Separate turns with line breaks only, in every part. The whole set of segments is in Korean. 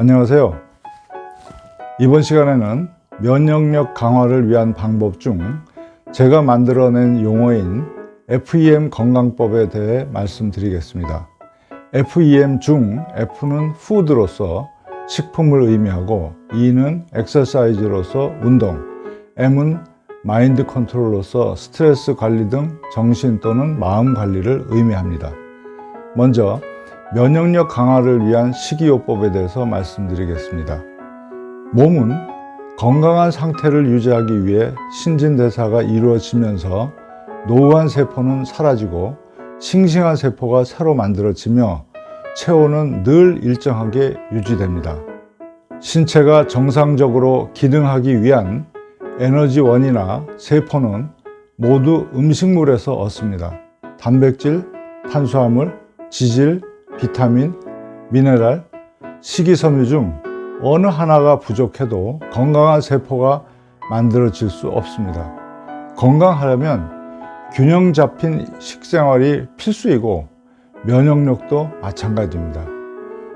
안녕하세요. 이번 시간에는 면역력 강화를 위한 방법 중 제가 만들어낸 용어인 FEM 건강법에 대해 말씀드리겠습니다. FEM 중 F는 푸드로서 식품을 의미하고 E는 엑서사이즈로서 운동, M은 마인드 컨트롤로서 스트레스 관리 등 정신 또는 마음 관리를 의미합니다. 먼저 면역력 강화를 위한 식이요법에 대해서 말씀드리겠습니다. 몸은 건강한 상태를 유지하기 위해 신진대사가 이루어지면서 노후한 세포는 사라지고 싱싱한 세포가 새로 만들어지며 체온은 늘 일정하게 유지됩니다. 신체가 정상적으로 기능하기 위한 에너지원이나 세포는 모두 음식물에서 얻습니다. 단백질, 탄수화물, 지질, 비타민, 미네랄, 식이섬유 중 어느 하나가 부족해도 건강한 세포가 만들어질 수 없습니다. 건강하려면 균형 잡힌 식생활이 필수이고 면역력도 마찬가지입니다.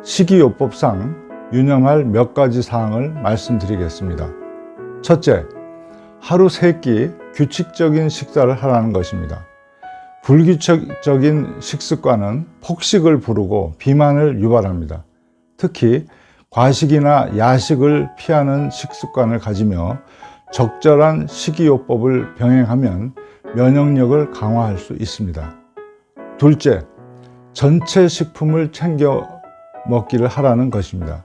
식이요법상 유념할 몇 가지 사항을 말씀드리겠습니다. 첫째, 하루 3끼 규칙적인 식사를 하라는 것입니다. 불규칙적인 식습관은 폭식을 부르고 비만을 유발합니다. 특히 과식이나 야식을 피하는 식습관을 가지며 적절한 식이요법을 병행하면 면역력을 강화할 수 있습니다. 둘째, 전체 식품을 챙겨 먹기를 하라는 것입니다.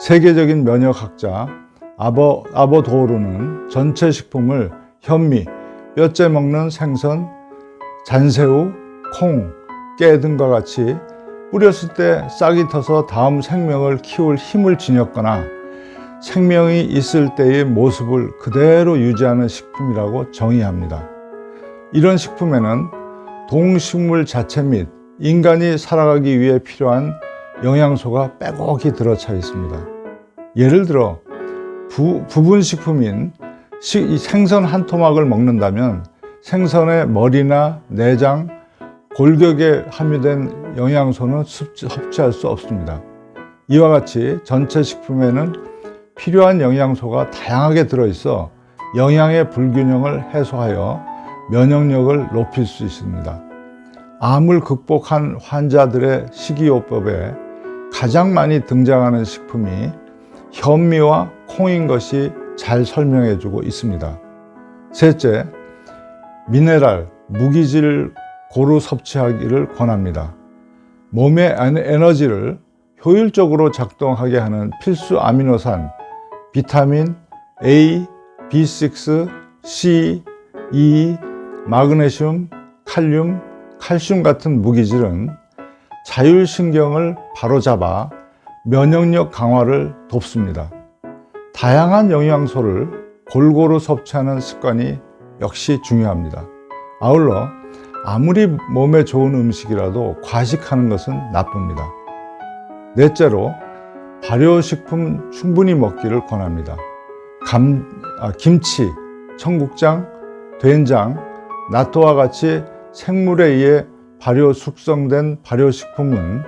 세계적인 면역학자 아보도르는 전체 식품을 현미, 뼈째 먹는 생선, 잔새우, 콩, 깨 등과 같이 뿌렸을 때 싹이 터서 다음 생명을 키울 힘을 지녔거나 생명이 있을 때의 모습을 그대로 유지하는 식품이라고 정의합니다. 이런 식품에는 동식물 자체 및 인간이 살아가기 위해 필요한 영양소가 빼곡히 들어차 있습니다. 예를 들어 부분식품인 생선 한 토막을 먹는다면 생선의 머리나 내장, 골격에 함유된 영양소는 섭취할 수 없습니다. 이와 같이 전체 식품에는 필요한 영양소가 다양하게 들어있어 영양의 불균형을 해소하여 면역력을 높일 수 있습니다. 암을 극복한 환자들의 식이요법에 가장 많이 등장하는 식품이 현미와 콩인 것이 잘 설명해주고 있습니다. 셋째, 미네랄, 무기질을 고루 섭취하기를 권합니다. 몸의 에너지를 효율적으로 작동하게 하는 필수 아미노산, 비타민 A, B6, C, E, 마그네슘, 칼륨, 칼슘 같은 무기질은 자율신경을 바로잡아 면역력 강화를 돕습니다. 다양한 영양소를 골고루 섭취하는 습관이 역시 중요합니다. 아울러 아무리 몸에 좋은 음식이라도 과식하는 것은 나쁩니다. 넷째로 발효식품 충분히 먹기를 권합니다. 김치, 청국장, 된장, 나토와 같이 생물에 의해 발효 숙성된 발효식품은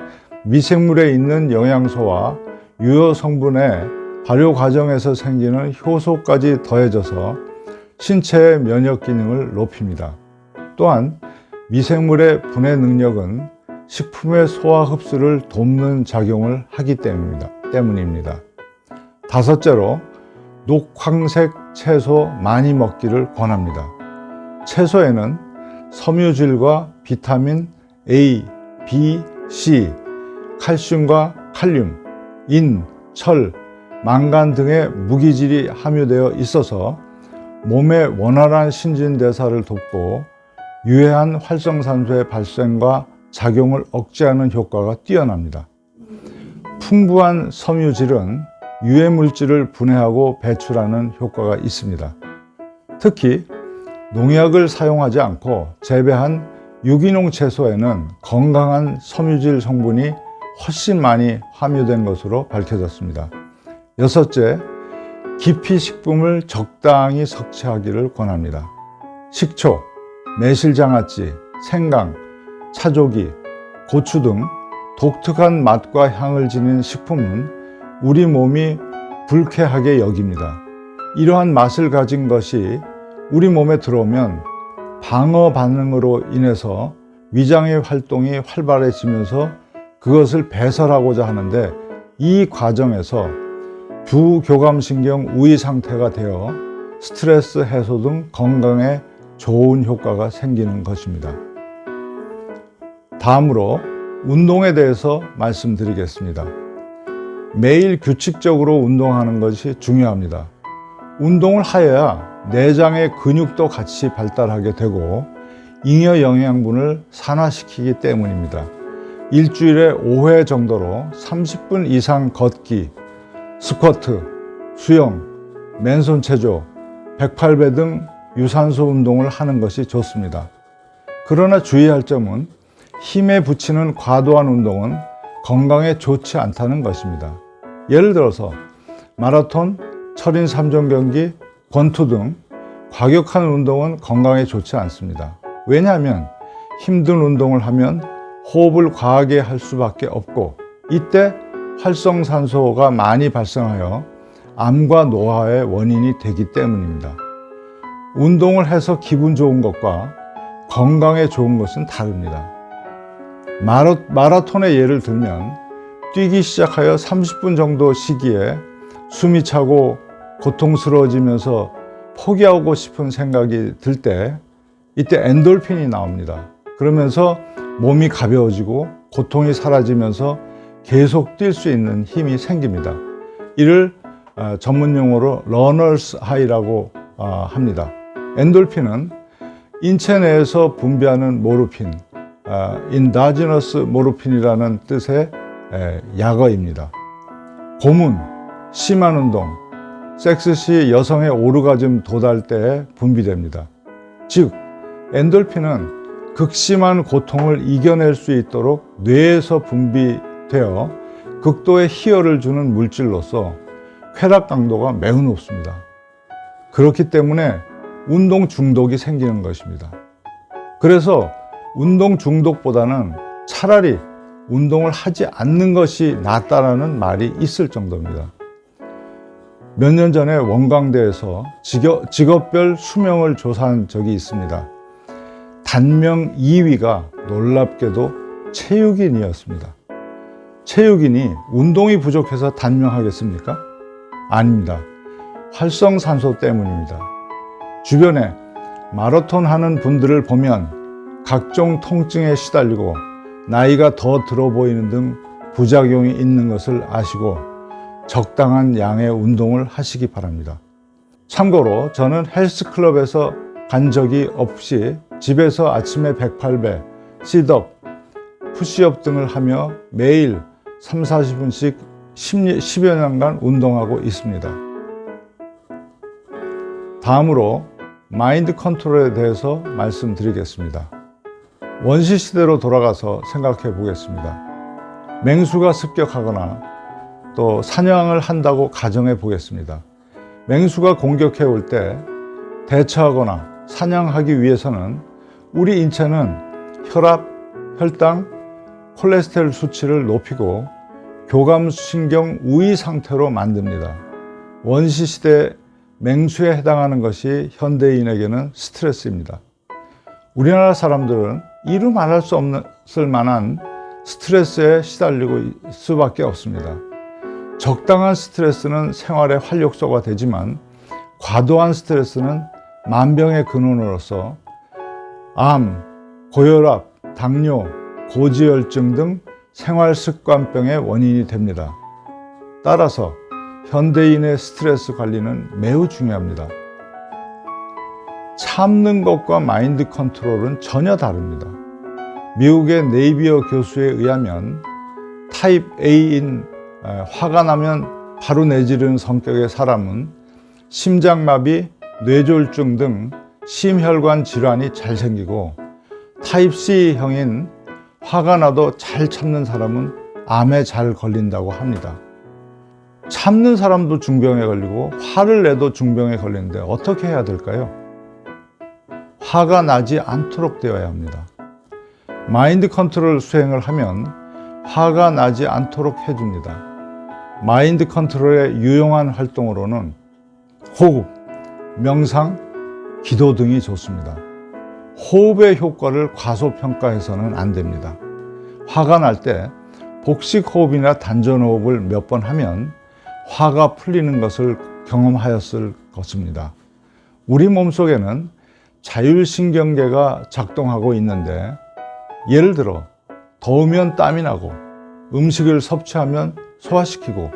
미생물에 있는 영양소와 유효 성분의 발효 과정에서 생기는 효소까지 더해져서 신체의 면역 기능을 높입니다. 또한 미생물의 분해 능력은 식품의 소화 흡수를 돕는 작용을 하기 때문입니다. 다섯째로 녹황색 채소 많이 먹기를 권합니다. 채소에는 섬유질과 비타민 A, B, C, 칼슘과 칼륨, 인, 철, 망간 등의 무기질이 함유되어 있어서 몸의 원활한 신진대사를 돕고 유해한 활성산소의 발생과 작용을 억제하는 효과가 뛰어납니다. 풍부한 섬유질은 유해물질을 분해하고 배출하는 효과가 있습니다. 특히 농약을 사용하지 않고 재배한 유기농 채소에는 건강한 섬유질 성분이 훨씬 많이 함유된 것으로 밝혀졌습니다. 여섯째, 기피식품을 적당히 섭취하기를 권합니다. 식초, 매실장아찌, 생강, 차조기, 고추 등 독특한 맛과 향을 지닌 식품은 우리 몸이 불쾌하게 여깁니다. 이러한 맛을 가진 것이 우리 몸에 들어오면 방어 반응으로 인해서 위장의 활동이 활발해지면서 그것을 배설하고자 하는데, 이 과정에서 부교감신경 우위 상태가 되어 스트레스 해소 등 건강에 좋은 효과가 생기는 것입니다. 다음으로 운동에 대해서 말씀드리겠습니다. 매일 규칙적으로 운동하는 것이 중요합니다. 운동을 하여야 내장의 근육도 같이 발달하게 되고 잉여 영양분을 산화시키기 때문입니다. 일주일에 5회 정도로 30분 이상 걷기, 스쿼트, 수영, 맨손 체조, 108배 등 유산소 운동을 하는 것이 좋습니다. 그러나 주의할 점은 힘에 붙이는 과도한 운동은 건강에 좋지 않다는 것입니다. 예를 들어서 마라톤, 철인 3종 경기, 권투 등 과격한 운동은 건강에 좋지 않습니다. 왜냐하면 힘든 운동을 하면 호흡을 과하게 할 수밖에 없고, 이때 활성산소가 많이 발생하여 암과 노화의 원인이 되기 때문입니다. 운동을 해서 기분 좋은 것과 건강에 좋은 것은 다릅니다. 마라톤의 예를 들면 뛰기 시작하여 30분 정도 시기에 숨이 차고 고통스러워지면서 포기하고 싶은 생각이 들 때, 이때 엔돌핀이 나옵니다. 그러면서 몸이 가벼워지고 고통이 사라지면서 계속 뛸 수 있는 힘이 생깁니다. 이를 전문 용어로 러너스 하이라고 합니다. 엔돌핀은 인체 내에서 분비하는 모르핀, 인다지너스 모르핀이라는 뜻의 약어입니다. 고문, 심한 운동, 섹스 시 여성의 오르가즘 도달 때에 분비됩니다. 즉, 엔돌핀은 극심한 고통을 이겨낼 수 있도록 뇌에서 분비되어 극도의 희열을 주는 물질로서 쾌락 강도가 매우 높습니다. 그렇기 때문에 운동 중독이 생기는 것입니다. 그래서 운동 중독보다는 차라리 운동을 하지 않는 것이 낫다라는 말이 있을 정도입니다. 몇 년 전에 원광대에서 직업별 수명을 조사한 적이 있습니다. 단명 2위가 놀랍게도 체육인이었습니다. 체육인이 운동이 부족해서 단명하겠습니까? 아닙니다. 활성산소 때문입니다. 주변에 마라톤 하는 분들을 보면 각종 통증에 시달리고 나이가 더 들어 보이는 등 부작용이 있는 것을 아시고 적당한 양의 운동을 하시기 바랍니다. 참고로 저는 헬스클럽에서 간 적이 없이 집에서 아침에 108배, 싯업, 푸시업 등을 하며 매일 30-40분씩 10여 년간 운동하고 있습니다. 다음으로 마인드 컨트롤에 대해서 말씀드리겠습니다. 원시시대로 돌아가서 생각해 보겠습니다. 맹수가 습격하거나 또 사냥을 한다고 가정해 보겠습니다. 맹수가 공격해 올 때 대처하거나 사냥하기 위해서는 우리 인체는 혈압, 혈당, 콜레스테롤 수치를 높이고 교감신경 우위 상태로 만듭니다. 원시시대 맹수에 해당하는 것이 현대인에게는 스트레스입니다. 우리나라 사람들은 이루 말할 수 없을 만한 스트레스에 시달리고 있을 수밖에 없습니다. 적당한 스트레스는 생활의 활력소가 되지만 과도한 스트레스는 만병의 근원으로서 암, 고혈압, 당뇨, 고지혈증 등 생활습관병의 원인이 됩니다. 따라서 현대인의 스트레스 관리는 매우 중요합니다. 참는 것과 마인드 컨트롤은 전혀 다릅니다. 미국의 네이비어 교수에 의하면 타입 A인 화가 나면 바로 내지르는 성격의 사람은 심장마비, 뇌졸중 등 심혈관 질환이 잘 생기고 타입 C형인 화가 나도 잘 참는 사람은 암에 잘 걸린다고 합니다. 참는 사람도 중병에 걸리고 화를 내도 중병에 걸리는데 어떻게 해야 될까요? 화가 나지 않도록 되어야 합니다. 마인드 컨트롤 수행을 하면 화가 나지 않도록 해줍니다. 마인드 컨트롤의 유용한 활동으로는 호흡, 명상, 기도 등이 좋습니다. 호흡의 효과를 과소평가해서는 안 됩니다. 화가 날 때 복식호흡이나 단전호흡을 몇 번 하면 화가 풀리는 것을 경험하였을 것입니다. 우리 몸속에는 자율신경계가 작동하고 있는데, 예를 들어 더우면 땀이 나고, 음식을 섭취하면 소화시키고,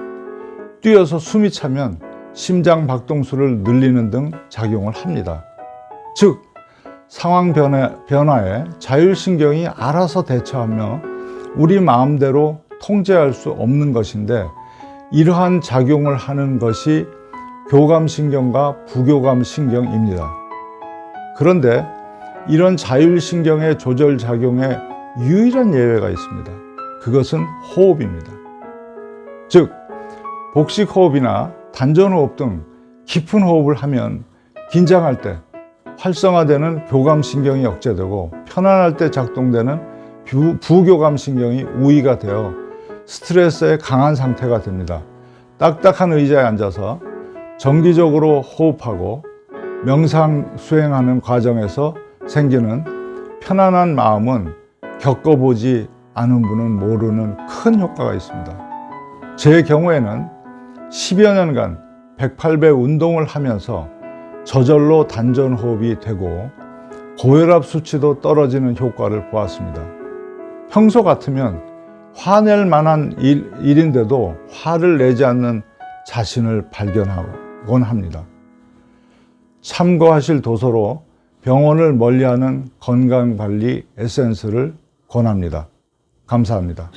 뛰어서 숨이 차면 심장 박동수를 늘리는 등 작용을 합니다. 즉, 상황 변화에 자율신경이 알아서 대처하며 우리 마음대로 통제할 수 없는 것인데, 이러한 작용을 하는 것이 교감신경과 부교감신경입니다. 그런데 이런 자율신경의 조절작용에 유일한 예외가 있습니다. 그것은 호흡입니다. 즉, 복식호흡이나 단전호흡 등 깊은 호흡을 하면 긴장할 때 활성화되는 교감신경이 억제되고, 편안할 때 작동되는 부교감신경이 우위가 되어 스트레스에 강한 상태가 됩니다. 딱딱한 의자에 앉아서 정기적으로 호흡하고 명상 수행하는 과정에서 생기는 편안한 마음은 겪어보지 않은 분은 모르는 큰 효과가 있습니다. 제 경우에는 10여 년간 108배 운동을 하면서 저절로 단전호흡이 되고 고혈압 수치도 떨어지는 효과를 보았습니다. 평소 같으면 화낼 만한 일인데도 화를 내지 않는 자신을 발견하곤 합니다. 참고하실 도서로 병원을 멀리하는 건강관리 에센스를 권합니다. 감사합니다.